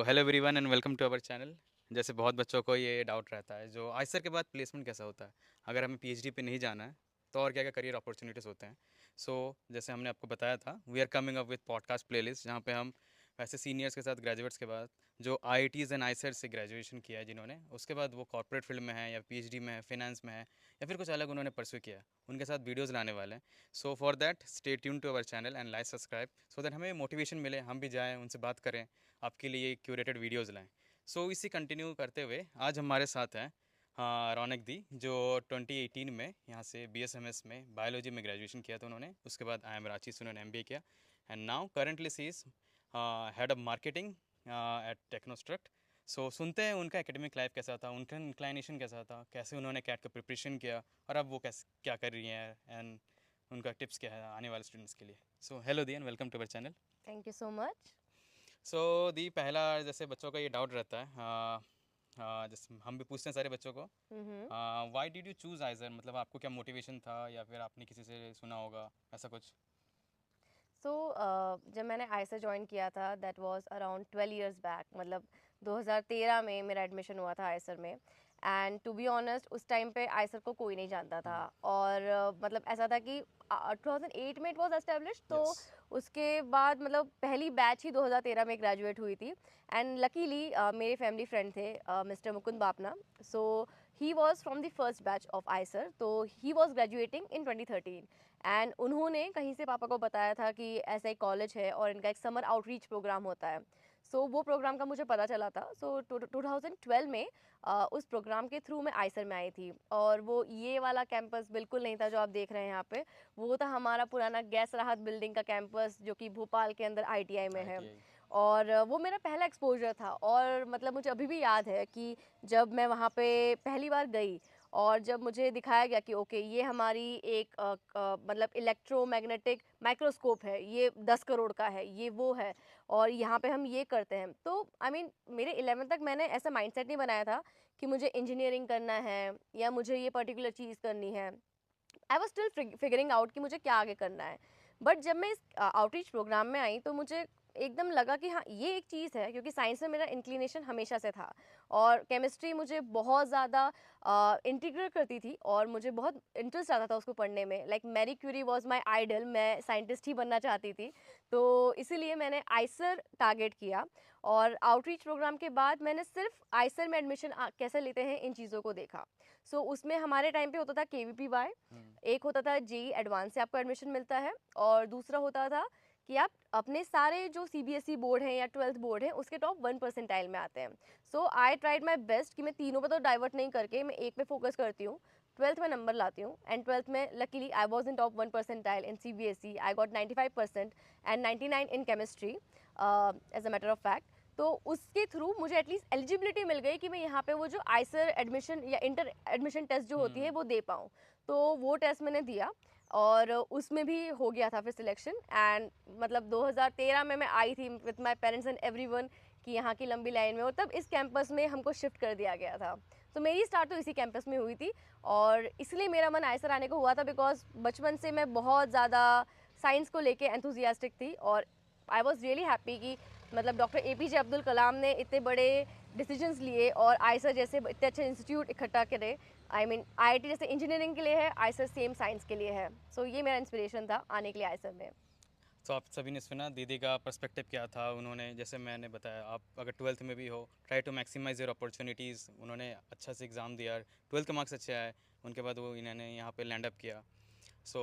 Hello everyone and welcome to our channel. जैसे बहुत बच्चों को ये डाउट रहता है जो आइसर के बाद प्लेसमेंट कैसा होता है, अगर हमें पीएचडी पे नहीं जाना है तो और क्या क्या करियर अपॉर्चुनिटीज़ होते हैं। जैसे हमने आपको बताया था, we are coming up with podcast playlist जहाँ पे हम वैसे सीनियर्स के साथ ग्रेजुएट्स के बाद जो आईआईटीज़ एंड आइसर से ग्रेजुएशन किया है जिन्होंने, उसके बाद वो कॉर्पोरेट फील्ड में है या पीएचडी में है, फिनेंस में है या फिर कुछ अलग उन्होंने परस्यू किया है, उनके साथ वीडियोज़ लाने वाले हैं। So for that stay tune to our channel and like subscribe so that हमें मोटिवेशन मिले, हम भी जाएँ उनसे बात करें, आपके लिए क्यूरेटेड वीडियोज़ लाएँ। इसी कंटिन्यू करते हुए आज हमारे साथ हैं रौनक दी, जो 2018 में यहाँ से बीएसएमएस में बायोलॉजी में ग्रेजुएशन किया था उन्होंने। उसके बाद आईएम रांची से उन्होंने एमबीए किया and now currently she is head of marketing at Technostruct. सुनते हैं उनका एकेडमिक लाइफ कैसा था, उनका इंक्लाइनेशन कैसा था, कैसे उन्होंने कैट का प्रिपरेशन किया और अब वो कैसे क्या कर रही हैं एंड उनका टिप्स क्या है आने वाले स्टूडेंट्स के लिए। हेलो दी and welcome to our channel. Thank you so much. दी पहला जैसे बच्चों का ये डाउट रहता है, जैसे हम भी पूछते हैं सारे बच्चों को, hmm. Why did you choose IISER, मतलब आपको क्या मोटिवेशन था या फिर आपने किसी से सुना होगा ऐसा कुछ। सो जब मैंने आईएसए ज्वाइन किया था that was around 12 years back, मतलब 2013 में मेरा एडमिशन हुआ था आईएसआर में। एंड टू बी ऑनेस्ट उस टाइम पे आईएसआर को कोई नहीं जानता था। और मतलब ऐसा था कि 2008 में इट वाज एस्टेब्लिश, तो यस। उसके बाद मतलब पहली बैच ही 2013 में ग्रेजुएट हुई थी। एंड लकीली मेरे फैमिली फ्रेंड थे mister Mukund Bapna. So he was from the first batch of IISER, तो ही वॉज ग्रेजुएटिंग इन 2013। एंड उन्होंने कहीं से पापा को बताया था कि ऐसा एक कॉलेज है और इनका एक समर आउटरीच प्रोग्राम होता है। वो प्रोग्राम का मुझे पता चला था। 2012 में उस प्रोग्राम के थ्रू मैं आईसर में आई थी। और वो ये वाला कैंपस बिल्कुल नहीं था जो आप देख रहे हैं यहाँ पे। वो था हमारा पुराना गैस राहत बिल्डिंग का कैंपस, जो कि भोपाल के अंदर आईटीआई में है। आईटीआई। और वो मेरा पहला एक्सपोजर था। और मतलब मुझे अभी भी याद है कि जब मैं वहाँ पे पहली बार गई और जब मुझे दिखाया गया कि ओके ये हमारी एक मतलब इलेक्ट्रोमैग्नेटिक माइक्रोस्कोप है, ये 10 करोड़ का है, ये वो है, और यहाँ पे हम ये करते हैं। तो आई मीन मेरे 11 तक मैंने ऐसा माइंडसेट नहीं बनाया था कि मुझे इंजीनियरिंग करना है या मुझे ये पर्टिकुलर चीज़ करनी है। I was still figuring out कि मुझे क्या आगे करना है। बट जब मैं इस आउटरीच प्रोग्राम में आई तो मुझे एकदम लगा कि हाँ ये एक चीज़ है, क्योंकि साइंस में मेरा इंक्लिनेशन हमेशा से था। और केमिस्ट्री मुझे बहुत ज़्यादा इंटीग्रेट करती थी और मुझे बहुत इंटरेस्ट आता था उसको पढ़ने में। Like Marie Curie was my idol, मैं साइंटिस्ट ही बनना चाहती थी। तो इसीलिए मैंने आइसर टारगेट किया। और आउटरीच प्रोग्राम के बाद मैंने सिर्फ आइसर में एडमिशन कैसे लेते हैं इन चीज़ों को देखा। उसमें हमारे टाइम पे होता था केवीपीवाई, एक होता था जेई एडवांस से आपको एडमिशन मिलता है, और दूसरा होता था कि आप अपने सारे जो सीबीएसई बोर्ड हैं या 12th बोर्ड है उसके टॉप 1 परसेंटाइल में आते हैं। आई ट्राइड माई बेस्ट कि मैं तीनों पर तो डाइवर्ट नहीं करके मैं एक पे फोकस करती हूँ, 12th में नंबर लाती हूँ। एंड 12th में luckily I was in top 1 percentile in CBSE, I got 95% and 99 in chemistry as a matter of fact. तो उसके थ्रू मुझे एटलीस्ट एलिजिबिलिटी मिल गई कि मैं यहाँ पे वो जो आइसर एडमिशन या इंटर एडमिशन टेस्ट जो होती है वो दे पाऊँ। तो वो टेस्ट मैंने दिया और उसमें भी हो गया था फिर सिलेक्शन। एंड मतलब 2013 में मैं आई थी with my parents and everyone कि यहाँ की लंबी लाइन में, और तब इस कैंपस में हमको शिफ्ट कर दिया गया था। तो मेरी स्टार्ट तो इसी कैंपस में हुई थी। और इसलिए मेरा मन आइसर आने को हुआ था बिकॉज बचपन से मैं बहुत ज़्यादा साइंस को लेके एंथुजियास्टिक थी। और आई वॉज रियली हैप्पी कि मतलब डॉक्टर एपीजे अब्दुल कलाम ने इतने बड़े डिसीजंस लिए और आइसर जैसे इतने अच्छे इंस्टीट्यूट इकट्ठा करे। आई मीन आईआईटी जैसे इंजीनियरिंग के लिए है, आइसर सेम साइंस के लिए है। ये मेरा इंस्पिरेशन था आने के लिए आइसर में। आप सभी ने सुना दीदी का पर्सपेक्टिव क्या था। उन्होंने जैसे मैंने बताया, आप अगर ट्वेल्थ में भी हो, try to maximise your opportunities. उन्होंने अच्छा से एग्ज़ाम दिया, ट्वेल्थ के मार्क्स अच्छे आए, उनके बाद वो इन्होंने यहाँ पे लैंड अप किया। सो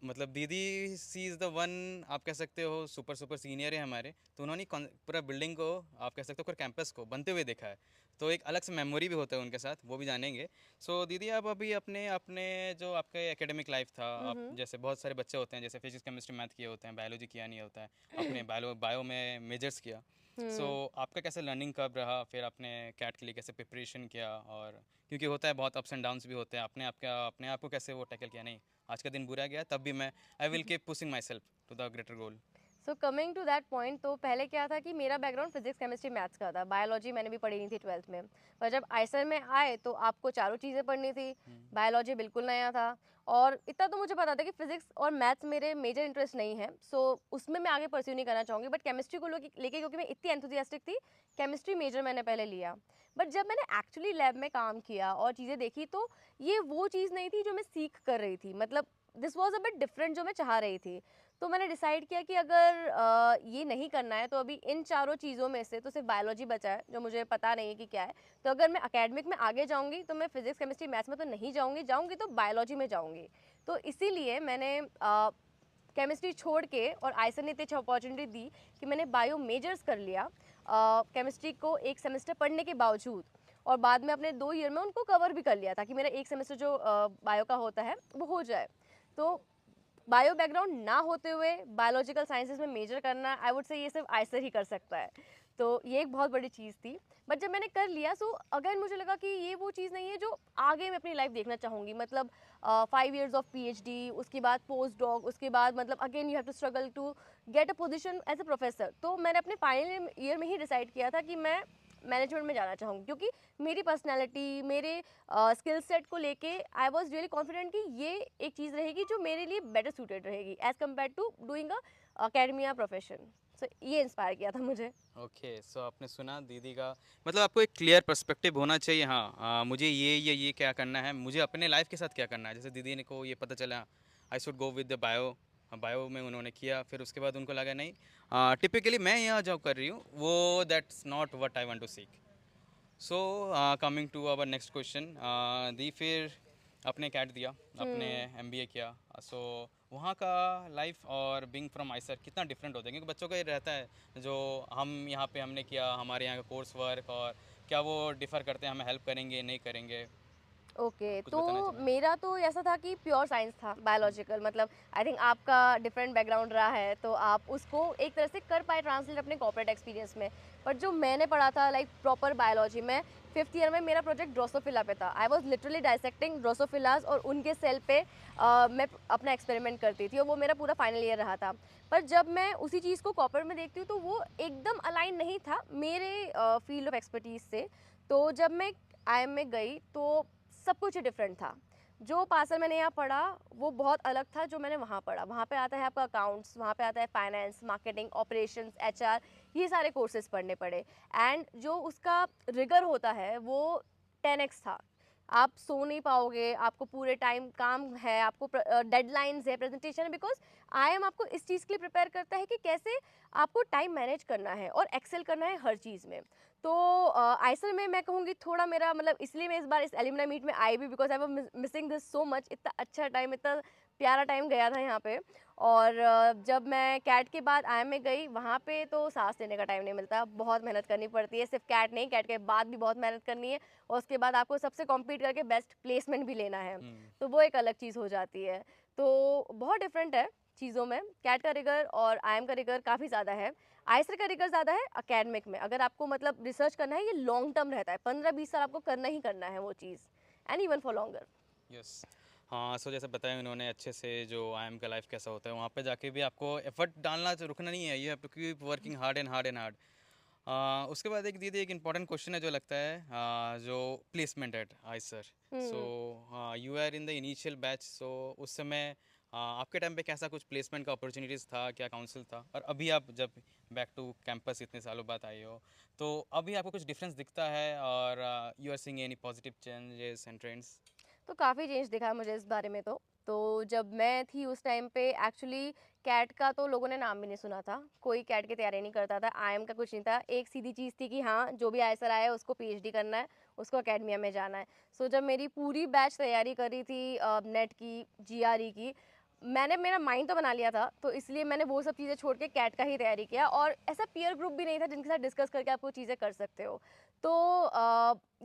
मतलब दीदी सी इज़ द वन, आप कह सकते हो सुपर सुपर सीनियर है हमारे। तो उन्होंने पूरा बिल्डिंग को, आप कह सकते हो पूरा कैंपस को बनते हुए देखा है। तो एक अलग से मेमोरी भी होता है उनके साथ, वो भी जानेंगे। दीदी आप अभी अपने अपने जो आपका एकेडमिक लाइफ था, आप हम्म। जैसे बहुत सारे बच्चे होते हैं जैसे फिजिक्स केमिस्ट्री मैथ किए होते हैं, बायोलॉजी किया नहीं होता है, आपने बायो में मेजर्स किया। हम्म। आपका कैसे लर्निंग कब रहा, फिर आपने कैट के लिए कैसे प्रिपरेशन किया, और क्योंकि होता है बहुत अप्स एंड डाउन्स भी होते हैं, अपने आप को कैसे वो टैकल किया, नहीं आज का दिन बुरा गया तब भी मैं I will keep pushing myself to the greater goal. So coming to that point, तो पहले क्या था कि मेरा बैकग्राउंड फिजिक्स केमिस्ट्री मैथ्स का था, बायोलॉजी मैंने भी पढ़ी नहीं थी 12th में। पर जब आईसर में आए तो आपको चारों चीज़ें पढ़नी थी, बायोलॉजी बिल्कुल नया था, और इतना तो मुझे पता था कि फिजिक्स और मैथ्स मेरे मेजर इंटरेस्ट नहीं है, सो उसमें मैं आगे परस्यू नहीं करना चाहूँगी। बट केमिस्ट्री को लेके क्योंकि मैं इतनी एंथुसियास्टिक थी, केमिस्ट्री मेजर मैंने पहले लिया। बट जब मैंने एक्चुअली लैब में काम किया और चीज़ें देखी, तो ये वो चीज़ नहीं थी जो मैं सीख कर रही थी, मतलब this was a bit different जो मैं चाह रही थी। तो मैंने डिसाइड किया कि अगर ये नहीं करना है तो अभी इन चारों चीज़ों में से तो सिर्फ बायोलॉजी बचा है जो मुझे पता नहीं है कि क्या है। तो अगर मैं एकेडमिक में आगे जाऊंगी तो मैं फिजिक्स केमिस्ट्री मैथ्स में तो नहीं जाऊंगी, जाऊंगी तो बायोलॉजी में जाऊंगी। तो इसीलिए मैंने केमिस्ट्री छोड़ के, और आइसर ने इतनी अच्छी अपॉर्चुनिटी दी कि मैंने बायो मेजर्स कर लिया केमिस्ट्री को एक सेमेस्टर पढ़ने के बावजूद, और बाद में अपने 2 ईयर में उनको कवर भी कर लिया ताकि मेरा एक सेमेस्टर जो बायो का होता है वो हो जाए। तो बायो बैकग्राउंड ना होते हुए बायोलॉजिकल साइंसेज में मेजर करना, आई वुड से ये सिर्फ आइसर ही कर सकता है। तो ये एक बहुत बड़ी चीज़ थी। बट जब मैंने कर लिया, सो अगेन मुझे लगा कि ये वो चीज़ नहीं है जो आगे मैं अपनी लाइफ देखना चाहूँगी। मतलब 5 years ऑफ PhD, उसके बाद पोस्ट डॉक, उसके बाद मतलब again you have to struggle to get a position as a professor. तो मैंने अपने फाइनल ईयर में ही डिसाइड किया था कि मैं मैनेजमेंट में जाना चाहूँगी, क्योंकि मेरी पर्सनैलिटी, मेरे स्किल सेट को लेके आई वॉज रियली कॉन्फिडेंट कि ये एक चीज़ रहेगी जो मेरे लिए बेटर सूटेड रहेगी as compared to doing a academia profession. So ये इंस्पायर किया था मुझे। ओके, सो आपने सुना दीदी का, मतलब आपको एक क्लियर पर्सपेक्टिव होना चाहिए। हाँ, मुझे ये क्या करना है, मुझे अपने लाइफ के साथ क्या करना है। जैसे दीदी ने को ये पता चला I should go with the bio, bio में उन्होंने किया, फिर उसके बाद उनको लगा नहीं, टिपिकली मैं यहाँ जॉब कर रही हूँ वो that's not what I want to seek. So coming to our next question, दी फिर आपने कैट दिया, आपने एमबीए किया, सो वहाँ का लाइफ और बीइंग फ्रॉम आइसर कितना डिफरेंट होता है, क्योंकि बच्चों का ये रहता है जो हम यहाँ पे हमने किया, हमारे यहाँ का कोर्स वर्क और क्या वो डिफ़र करते हैं, हमें हेल्प करेंगे नहीं करेंगे, ओके, कुछ तो बताना चाहेंगे? मेरा तो ऐसा था कि प्योर साइंस था, बायोलॉजिकल। मतलब आई थिंक आपका डिफरेंट बैकग्राउंड रहा है, तो आप उसको एक तरह से कर पाए ट्रांसलेट अपने कॉर्पोरेट एक्सपीरियंस में। बट जो मैंने पढ़ा था लाइक प्रॉपर बायोलॉजी में, 5th ईयर में मेरा प्रोजेक्ट ड्रोसोफिला पे था। आई वॉज लिटरली डाइसेक्टिंग ड्रोसोफिलास, और उनके सेल पे मैं अपना एक्सपेरिमेंट करती थी, और वो मेरा पूरा फाइनल ईयर रहा था। पर जब मैं उसी चीज़ को कॉर्पोरेट में देखती हूँ तो वो एकदम अलाइन नहीं था मेरे फील्ड ऑफ एक्सपर्टीज से। तो जब मैं IIM में गई तो सब कुछ डिफरेंट था। जो पार्सल मैंने यहाँ पढ़ा वो बहुत अलग था जो मैंने वहाँ पढ़ा। वहाँ पे आता है आपका अकाउंट्स, वहाँ पे आता है फाइनेंस, मार्केटिंग, ऑपरेशंस, HR, ये सारे कोर्सेज पढ़ने पड़े। एंड जो उसका रिगर होता है वो 10x था। आप सो नहीं पाओगे, आपको पूरे टाइम काम है, आपको डेडलाइंस है, प्रेजेंटेशन है, बिकॉज IIM आपको इस चीज़ के लिए प्रिपेयर करता है कि कैसे आपको टाइम मैनेज करना है और एक्सेल करना है हर चीज़ में। तो आइसर में मैं कहूँगी थोड़ा मेरा मतलब, इसलिए मैं इस बार इस एलुमनाई मीट में आई भी, because I was missing this so much. इतना अच्छा टाइम, इतना प्यारा टाइम गया था यहाँ पे। और जब मैं कैट के बाद IIM में गई, वहाँ पे तो सांस लेने का टाइम नहीं मिलता, बहुत मेहनत करनी पड़ती है। सिर्फ कैट नहीं, कैट के बाद भी बहुत मेहनत करनी है, और उसके बाद आपको सबसे कॉम्पीट करके बेस्ट प्लेसमेंट भी लेना है। तो वो एक अलग चीज़ हो जाती है। तो बहुत डिफरेंट है चीज़ों में। कैट का रिगर और IIM का रिगर काफ़ी ज़्यादा है। आइसर का रिगर ज़्यादा है अकेडमिक में। अगर आपको मतलब रिसर्च करना है, ये लॉन्ग टर्म रहता है, 15-20 साल आपको करना ही करना है वो चीज़, and even for longer. Yes. हाँ, सो जैसे बताया उन्होंने अच्छे से जो आईएम का लाइफ कैसा होता है, वहाँ पे जाके भी आपको एफर्ट डालना, तो रुकना नहीं है, you have to keep working hard and hard and hard. उसके बाद एक दीदी एक इम्पॉर्टेंट क्वेश्चन है जो लगता है, जो placement at IISER. So you are in the initial batch, so उस समय आपके टाइम पे कैसा कुछ प्लेसमेंट का अपॉर्चुनिटीज़ था, क्या काउंसिल था, और अभी आप जब बैक टू कैंपस इतने सालों बाद आए हो, तो अभी आपको कुछ डिफरेंस दिखता है, और you are seeing any positive changes and trends? तो काफ़ी चेंज दिखा है मुझे इस बारे में। तो जब मैं थी उस टाइम पे एक्चुअली कैट का तो लोगों ने नाम भी नहीं सुना था, कोई कैट की तैयारी नहीं करता था, IIM का कुछ नहीं था। एक सीधी चीज़ थी कि हाँ, जो भी आइसर आया है उसको PhD करना है, उसको अकेडमिया में जाना है। सो जब मेरी पूरी बैच तैयारी कर रही थी नेट की, GRE की, मैंने मेरा माइंड तो बना लिया था, तो इसलिए मैंने वो सब चीज़ें छोड़ के कैट का ही तैयारी किया। और ऐसा पीयर ग्रुप भी नहीं था जिनके साथ डिस्कस करके आप वो चीज़ें कर सकते हो। तो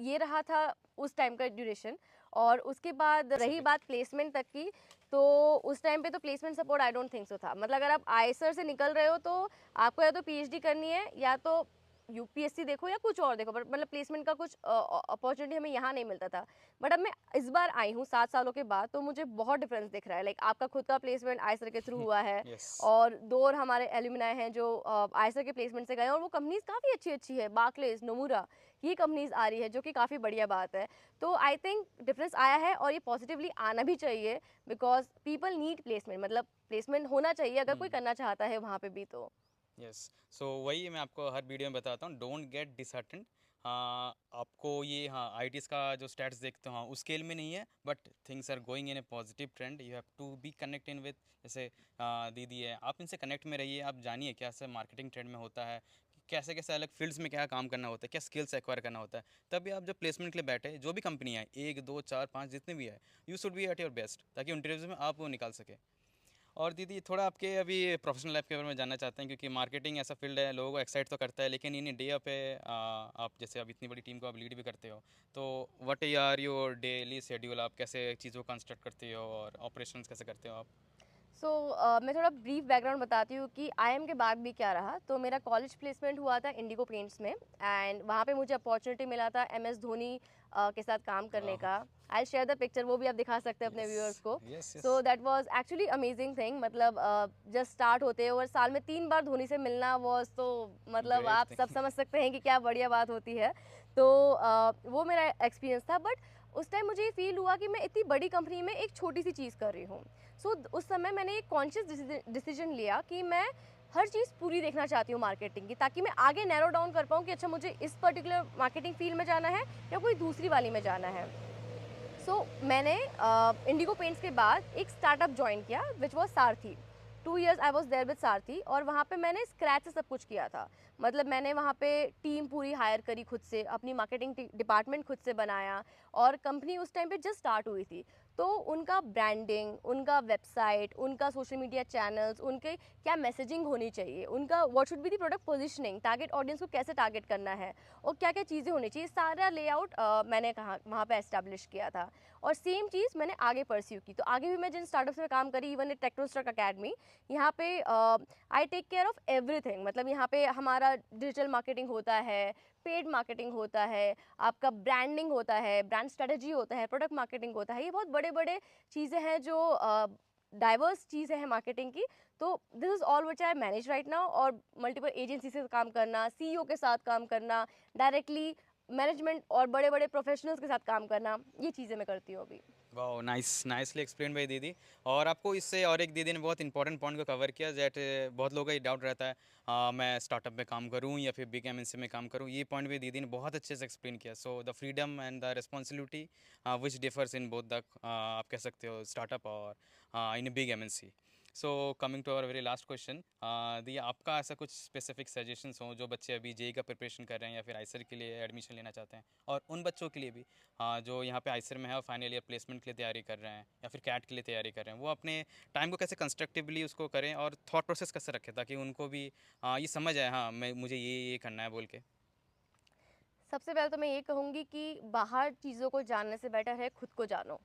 ये रहा था उस टाइम का ड्यूरेशन। और उसके बाद रही स्पेसिफिक। बात प्लेसमेंट तक की, तो उस टाइम पे तो placement support I don't think so था। मतलब अगर आप आईएसआर से निकल रहे हो तो आपको या तो PhD करनी है, या तो यूपीएससी देखो या कुछ और देखो, बट मतलब प्लेसमेंट का कुछ अपॉर्चुनिटी हमें यहाँ नहीं मिलता था। बट अब मैं इस बार आई हूँ 7 सालों के बाद, तो मुझे बहुत डिफरेंस दिख रहा है। लाइक आपका खुद का प्लेसमेंट आईसर के थ्रू हुआ है, यस। और 2 और हमारे एल्यूमिनाई हैं जो आईसर के प्लेसमेंट से गए, और वो कंपनीज काफ़ी अच्छी अच्छी है, बार्कलेज, नोमुरा, ये कंपनीज आ रही है, जो कि काफ़ी बढ़िया बात है। तो आई थिंक डिफरेंस आया है, और ये पॉजिटिवली आना भी चाहिए, बिकॉज पीपल नीड प्लेसमेंट, मतलब प्लेसमेंट होना चाहिए अगर कोई करना चाहता है वहाँ पे भी। तो यस, सो वही मैं आपको हर वीडियो में बताता हूँ, डोंट गेट डिसहार्टेंड। हाँ, आपको ये, हाँ, आईटीज़ का जो स्टैट्स देखते हो, हाँ, उस स्केल में नहीं है, but things are going in a positive trend. You have to be connected with, जैसे दीदी है, आप इनसे कनेक्ट में रहिए, आप जानिए क्या से मार्केटिंग ट्रेंड में होता है, कैसे कैसे अलग फील्ड्स में क्या काम करना होता है, क्या स्किल्स एक्वायर करना होता है। तभी आप जब प्लेसमेंट के लिए बैठे, जो भी कंपनी है, 1 2 4 5 जितने भी है, you should be at your best, ताकि इंटरव्यूज में आप वो निकाल सके। और दीदी थोड़ा आपके अभी प्रोफेशनल लाइफ के बारे में जानना चाहते हैं, क्योंकि मार्केटिंग ऐसा फील्ड है, लोगों को एक्साइट तो करता है, लेकिन इन डे पे आप जैसे अब इतनी बड़ी टीम को आप लीड भी करते हो, तो what are your daily schedule, आप कैसे चीज़ों को कंस्ट्रक्ट करते हो और ऑपरेशंस कैसे करते हो आप? सो मैं थोड़ा ब्रीफ बैकग्राउंड बताती हूँ कि आईएम के बाद भी क्या रहा। तो मेरा कॉलेज प्लेसमेंट हुआ था इंडिगो पेंट्स में, एंड वहाँ पे मुझे अपॉर्चुनिटी मिला था एमएस धोनी के साथ काम करने का। आई शेयर द पिक्चर, वो भी आप दिखा सकते हैं अपने व्यूअर्स को। Yes yes. So that was actually amazing thing, मतलब जस्ट स्टार्ट होते और साल में 3 बार धोनी से मिलना वाज, तो मतलब ग्रेट आप सब थिंग। समझ सकते हैं कि क्या बढ़िया बात होती है। तो वो मेरा एक्सपीरियंस था। बट उस टाइम मुझे ये फील हुआ कि मैं इतनी बड़ी कंपनी में एक छोटी सी चीज़ कर रही हूँ। सो उस समय मैंने एक कॉन्शियस डिसीजन लिया कि मैं हर चीज़ पूरी देखना चाहती हूँ मार्केटिंग की, ताकि मैं आगे नैरो डाउन कर पाऊँ कि अच्छा मुझे इस पर्टिकुलर मार्केटिंग फील्ड में जाना है या कोई दूसरी वाली में जाना है। मैंने इंडिगो पेंट्स के बाद एक स्टार्टअप ज्वाइन किया which was Sarathi. 2 years I was there with Sarathi, और वहाँ पे मैंने स्क्रैच से सब कुछ किया था। मतलब मैंने वहाँ पे टीम पूरी हायर करी खुद से, अपनी मार्केटिंग डिपार्टमेंट खुद से बनाया, और कंपनी उस टाइम पे जस्ट स्टार्ट हुई थी। तो उनका ब्रांडिंग, उनका वेबसाइट, उनका सोशल मीडिया चैनल्स, उनके क्या मैसेजिंग होनी चाहिए, उनका what should be the product positioning, target audience को कैसे टारगेट करना है, और क्या क्या चीज़ें होनी चाहिए, सारा लेआउट मैंने कहा वहाँ पे एस्टैब्लिश किया था। और सेम चीज़ मैंने आगे परस्यू की। तो आगे भी मैं जिन स्टार्टअप्स में काम करी, इवन टेक्नोस्ट्रक अकेडमी, यहाँ पे I take care of everything. मतलब यहाँ पे हमारा डिजिटल मार्केटिंग होता है, पेड मार्केटिंग होता है, आपका ब्रांडिंग होता है, ब्रांड स्ट्रेटजी होता है, प्रोडक्ट मार्केटिंग होता है। ये बहुत बड़े बड़े चीज़ें हैं जो डाइवर्स चीज़ें हैं मार्केटिंग की। तो this is all which I manage right now. और मल्टीपल एजेंसी से काम करना, सीईओ के साथ काम करना, डायरेक्टली मैनेजमेंट और बड़े बड़े प्रोफेशनल्स के साथ काम करना, ये चीज़ें मैं करती हूँ अभी। वाओ, नाइस, नाइसली एक्सप्लेन भाई दीदी। और आपको इससे और एक दीदी ने बहुत इंपॉर्टेंट पॉइंट को कवर किया, दैट बहुत लोगों का ये डाउट रहता है, मैं स्टार्टअप में काम करूं या फिर बिग एमएनसी में काम करूं। ये पॉइंट भी दीदी ने बहुत अच्छे से एक्सप्लेन किया। So the freedom and the responsibility which differs in both the, आप कह सकते हो, स्टार्टअप और in big MNC. So coming to our very last question, दी आपका ऐसा कुछ स्पेसिफिक सजेशंस हो जो बच्चे अभी जेई का प्रिपरेशन कर रहे हैं या फिर आईसर के लिए एडमिशन लेना चाहते हैं, और उन बच्चों के लिए भी जो यहाँ पे आईसर में है और फाइनल ईयर प्लेसमेंट के लिए तैयारी कर रहे हैं या फिर कैट के लिए तैयारी कर रहे हैं, वो अपने टाइम को कैसे कंस्ट्रक्टिवली उसको करें और थॉट प्रोसेस कैसे रखें, ताकि उनको भी ये समझ आए, हाँ मैं मुझे ये करना है बोल के। सबसे पहले तो मैं ये कहूँगी कि बाहर चीज़ों को जानने से बेटर है खुद को जानो,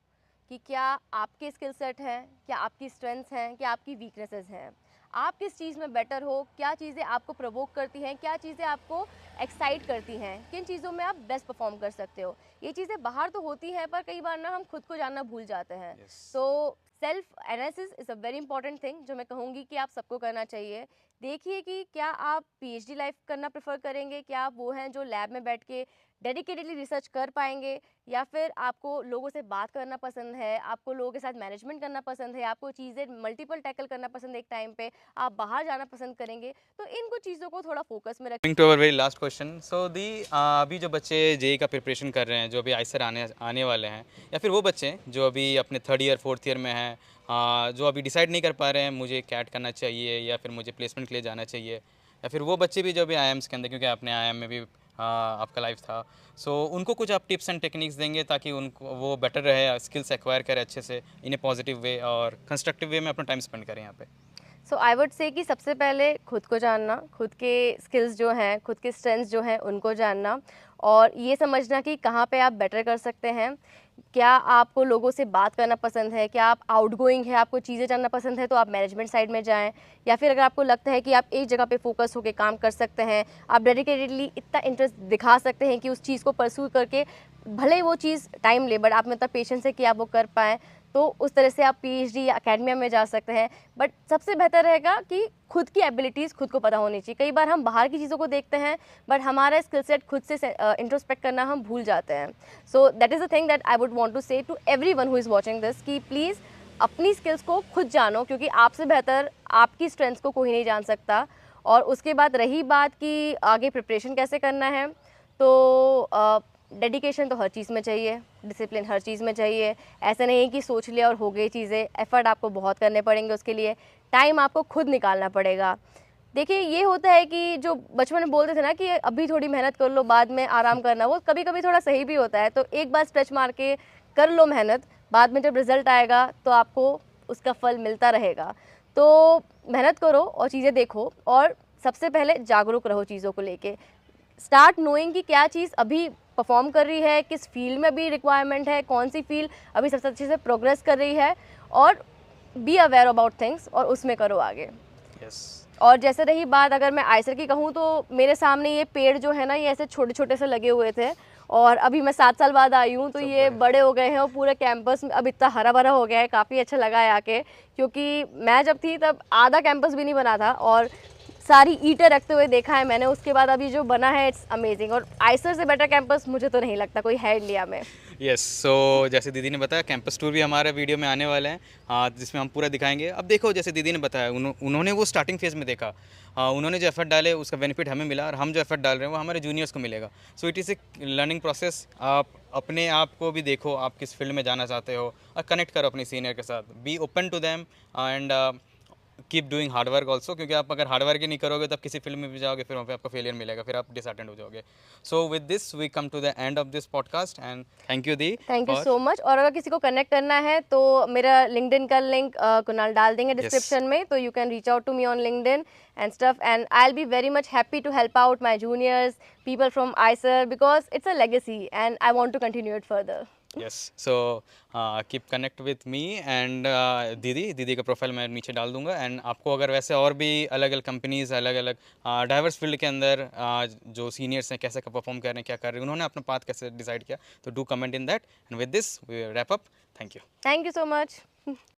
कि क्या आपके स्किल सेट हैं, क्या आपकी स्ट्रेंथ्स हैं, क्या आपकी वीकनेसेस हैं, आप किस चीज़ में बेटर हो, क्या चीज़ें आपको प्रोवोक करती हैं, क्या चीज़ें आपको एक्साइट करती हैं, किन चीज़ों में आप बेस्ट परफॉर्म कर सकते हो। ये चीज़ें बाहर तो होती हैं, पर कई बार ना हम खुद को जानना भूल जाते हैं। यस। तो self analysis is a very important thing, जो मैं कहूँगी कि आप सबको करना चाहिए। देखिए कि क्या आप पीएचडी लाइफ करना प्रेफर करेंगे, क्या आप वो हैं जो लैब में बैठ के डेडिकेटेडली रिसर्च कर पाएंगे, या फिर आपको लोगों से बात करना पसंद है, आपको लोगों के साथ मैनेजमेंट करना पसंद है, आपको चीज़ें मल्टीपल टैकल करना पसंद है एक टाइम पे, आप बाहर जाना पसंद करेंगे। तो इन कुछ चीज़ों को थोड़ा फोकस में coming to our very last question, so दी अभी जो बच्चे जेई का प्रिपरेशन कर रहे हैं, जो अभी आईसर आने आने वाले हैं, या फिर वो बच्चे जो अभी अपने 3rd ईयर 4th ईयर में हैं, जो अभी डिसाइड नहीं कर पा रहे हैं मुझे कैट करना चाहिए या फिर मुझे प्लेसमेंट के लिए जाना चाहिए, या फिर वो बच्चे भी जो अभी आईएम्स के अंदर, क्योंकि आपने आईएम में भी आपका लाइफ था, सो उनको कुछ आप टिप्स एंड टेक्निक्स देंगे ताकि उनको वो बेटर रहे, स्किल्स एक्वायर करे अच्छे से इन ए पॉजिटिव वे और कंस्ट्रक्टिव वे में अपना टाइम स्पेंड करें यहाँ पे? सो आई वुड से कि सबसे पहले खुद को जानना, खुद के स्किल्स जो हैं, खुद के स्ट्रेंथ्स जो हैं उनको जानना, और ये समझना कि कहाँ पे आप बेटर कर सकते हैं। क्या आपको लोगों से बात करना पसंद है, क्या आप आउटगोइंग है, आपको चीज़ें जानना पसंद है, तो आप मैनेजमेंट साइड में जाएं। या फिर अगर आपको लगता है कि आप एक जगह पे फोकस होकर काम कर सकते हैं, आप डेडिकेटेडली इतना इंटरेस्ट दिखा सकते हैं कि उस चीज़ को परस्यू करके भले ही वो चीज़ टाइम ले बट आप में इतना पेशेंस है कि आप वो कर पाएँ, तो उस तरह से आप पीएचडी या एकेडमिया में जा सकते हैं। बट सबसे बेहतर रहेगा कि खुद की एबिलिटीज़ खुद को पता होनी चाहिए। कई बार हम बाहर की चीज़ों को देखते हैं बट हमारा स्किल सेट खुद से इंट्रोस्पेक्ट करना हम भूल जाते हैं। So that is the thing that I would want to say to everyone who is watching this कि प्लीज़ अपनी स्किल्स को खुद जानो, क्योंकि आपसे बेहतर आपकी स्ट्रेंथ्स को कोई नहीं जान सकता। और उसके बाद रही बात कि आगे प्रिपरेशन कैसे करना है, तो डेडिकेशन तो हर चीज़ में चाहिए, डिसिप्लिन हर चीज़ में चाहिए। ऐसा नहीं है कि सोच लिया और हो गई चीज़ें, एफ़र्ट आपको बहुत करने पड़ेंगे, उसके लिए टाइम आपको खुद निकालना पड़ेगा। देखिए ये होता है कि जो बचपन में बोलते थे ना कि अभी थोड़ी मेहनत कर लो बाद में आराम करना, वो कभी कभी थोड़ा सही भी होता है। तो एक बार स्ट्रेच मार के कर लो मेहनत, बाद में जब रिजल्ट आएगा तो आपको उसका फल मिलता रहेगा। तो मेहनत करो और चीज़ें देखो, और सबसे पहले जागरूक रहो चीज़ों को लेके। स्टार्ट नोइंग कि क्या चीज़ अभी परफॉर्म कर रही है, किस फील्ड में अभी रिक्वायरमेंट है, कौन सी फील्ड अभी सबसे अच्छे से प्रोग्रेस कर रही है, और बी अवेयर अबाउट थिंग्स और उसमें करो आगे। यस। और जैसे रही बात अगर मैं आइसर की कहूँ, तो मेरे सामने ये पेड़ जो है ना, ये ऐसे छोटे छोटे से लगे हुए थे, और अभी मैं 7 साल बाद आई हूँ तो सब ये बड़े। बड़े हो गए हैं और पूरे कैंपस अब इतना हरा भरा हो गया है। काफ़ी अच्छा लगा है आके, क्योंकि मैं जब थी तब आधा कैंपस भी नहीं बना था और सारी ईंटें रखते हुए देखा है मैंने। उसके बाद अभी जो बना है इट्स अमेजिंग, और आइसर से बेटर कैंपस मुझे तो नहीं लगता कोई है इंडिया में। यस, सो जैसे दीदी ने बताया कैंपस टूर भी हमारे वीडियो में आने वाले हैं, हाँ, जिसमें हम पूरा दिखाएंगे। अब देखो जैसे दीदी ने बताया, उन्होंने वो स्टार्टिंग फेज़ में देखा, हाँ, उन्होंने जो एफर्ट डाले उसका बेनिफिट हमें मिला, और हम जो एफर्ट डाल रहे हैं वो हमारे जूनियर्स को मिलेगा। So it is a learning process. आप अपने आप को भी देखो, आप किस फील्ड में जाना चाहते हो, और कनेक्ट करो अपनी सीनियर के साथ, be open to them, and keep doing hard work also, क्योंकि आप अगर हार्ड वर्क ही नहीं करोगे तो आप किसी फील्ड में भी जाओगे, फिर वहाँ पे आपको फेलियर मिलेगा, फिर आप डिसअटेंड हो जाओगे। So with this we come to the end of this podcast, and thank you दी thank you for. So much. और अगर किसी को कनेक्ट करना है तो मेरा लिंक्डइन का लिंक कुणाल डाल देंगे यस। डिस्क्रिप्शन में, तो you can reach out to me on LinkedIn and stuff, and I will be very much happy to help out my juniors, people from ICER, because it's a legacy and I want to continue it further. Yes, so keep connect with me and दीदी का profile मैं नीचे डाल दूंगा। And आपको अगर वैसे और भी अलग अलग कंपनीज, अलग अलग डाइवर्स फील्ड के अंदर जो सीनियर्स हैं कैसे परफॉर्म कर रहे हैं, क्या कर रहे हैं, उन्होंने अपना पाथ कैसे डिसाइड किया, तो do comment in that, and with this we wrap up. Thank you. Thank you so much.